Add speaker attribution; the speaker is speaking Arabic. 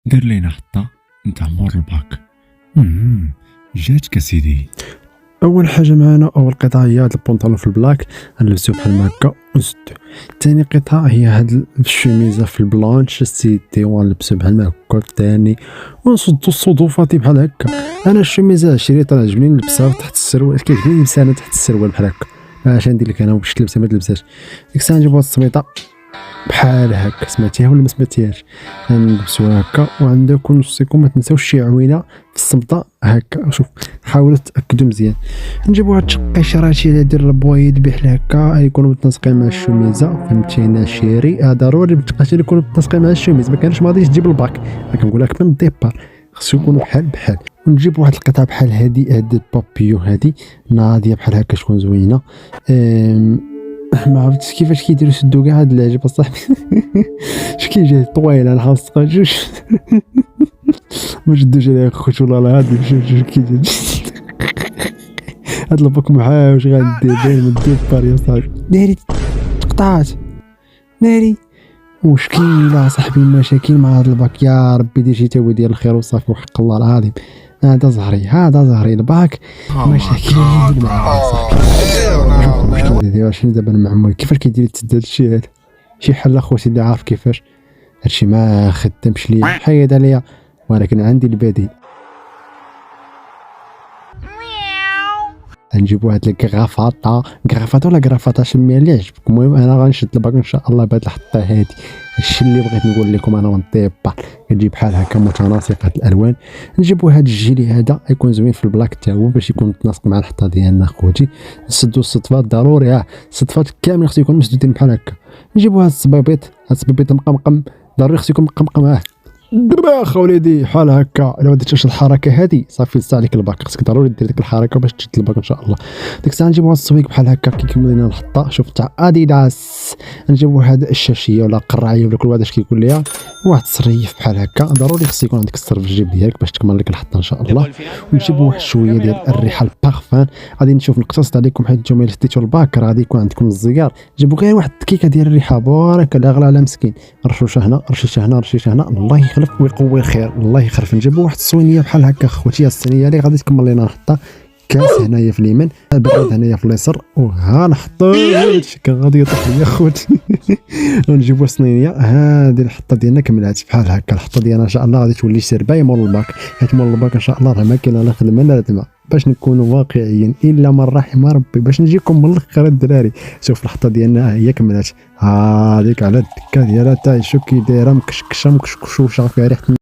Speaker 1: دير لينا حطة نتاع مور الباك. جاتك اسيدي.
Speaker 2: اول حاجه معنا اول قطعه هي هذا البونطالون في البلاك نلبسو بحال ما هكا ونسدو. ثاني قطعه هي هاد الشميزه في البلانش سيتي ونلبسو بحال ما هكا ثاني ونصدو الصدوفاتي بحال هكا. انا الشميزه شريتها عجبني نلبسها تحت السروال، كيعجبني نلبسها انا تحت السروال بحال هكا. اش ندير لك انا واش تلبسها ما تلبسهاش ديك الساعه نجيبو هاد السميطه بحال هكا سمعتيها ولا ما سمعتيهاش نلبسوها هكا. وعندكم نصيكم ما تنساوش شي عوينه في الصمطه هكا. شوف حاولوا تاكدوا مزيان. نجيبوا هاد القشراتي اللي دير البويض بحال هكا يكونوا متناسقين مع الشميزه فهمتينا شيري. ضروري القشرات يكونوا متناسقين مع الشميز، ما كانش ما غاديش تجيب الباك كنقول لك من الديبار خصو يكونوا بحال. ونجيب واحد القطعه بحال هادي هاد البابيو هادي ناضيه بحال هكا شكون زوينه. ما عرفتش كيفاش كيديروا يسدوا كاع هاد العجب اصاحبي. اش كيجي طويله الحلقه جوج ما شدوش عليها خوت والله هادي جوج كيجي هاد الباك محاوش غندير باين من الديبار يا صاحبي. ناري تقطعات ناري مشكله صاحبي مشاكل مع هاد الباك. يا ربي دير شي تاوي ديال الخير وصافي وحق الله العظيم. هذا زهري الباك مشاكل مع صاحبي. شنو دابا المعمول كيفاش كيدير تسد هادشي هذا؟ شي حل اخوتي اللي عارف كيفاش هادشي ما خدامش ليا حيد عليا، ولكن عندي البديل. نجيبو هاد الكرافاطه ولا كرافاطه سميها اللي عجبك. المهم انا غنشد الباك ان شاء الله بهاد الحطه هادي. الشيء اللي بغيت نقول لكم انا ونطيبا كتجي بحال هكا متناسقه الالوان. نجيبو هاد الجيلي هذا يكون زوين في البلاك حتى هو باش يكون متناسق مع الحطه ديالنا خوتي. نسدو الصدفات ضروري، الصدفات كامل خصو يكونوا مسدودين بحال هكا. نجيبو هاد الصبيبيط مقمقم ضروري خصو يكون مقمقم. دباخ وليدي بحال هكا. الا ما درتيش الحركه هذه صافي لصق عليك الباك. خصك ضروري دير ديك الحركه باش تشد الباك ان شاء الله. ديك الساعه نجيبو السويق بحال هكا كيكمل لنا الخطه. شوف تاع اديداس. نجيبو هاد الشاشيه ولا قرايه ولا كل واحد اش كيقول ليها واحد الصريف بحال هكا. ضروري خص يكون عندك الصرف في الجيب ديالك باش تكمل لك الحطه ان شاء الله. ونجيبو واحد شويه ديال الريحه البارفان. غادي نشوف نقتصد عليكم حيت نتوما الا شديتو الباك راه غادي يكون عندكم الزيار. جيبو غير واحد الدقيقه ديال الريحه بارك لا غلا على مسكين. رشوشه هنا رشيشه هنا رشيشه هنا الله يخلف ويقوي الخير الله يخرف. نجيبو واحد الصوينيه بحال هكا خوتي. الصينيه اللي غادي تكمل لنا الحطه. كاس هنايا في اليمين البراد هنايا في اليسار وها نحطو هادشي كان غادي يطيح ليا خوتي. ونجيبو الصينيه هادي الحطه ديالنا كملات بحال هكا. الحطه ديالنا ان شاء الله غادي تولي سربايه مول الباك حيت مول الباك ان شاء الله راه ما كاينه لا خدمه لا ردمه باش نكونوا واقعيين الا من رحم ربي باش نجيكم من الاخر الدراري. شوف الحطه ديالنا هي كملات هذيك على الدكه ديالها حتى شوف كي دايره مكشكشه مكشكشوشه فيها ريحه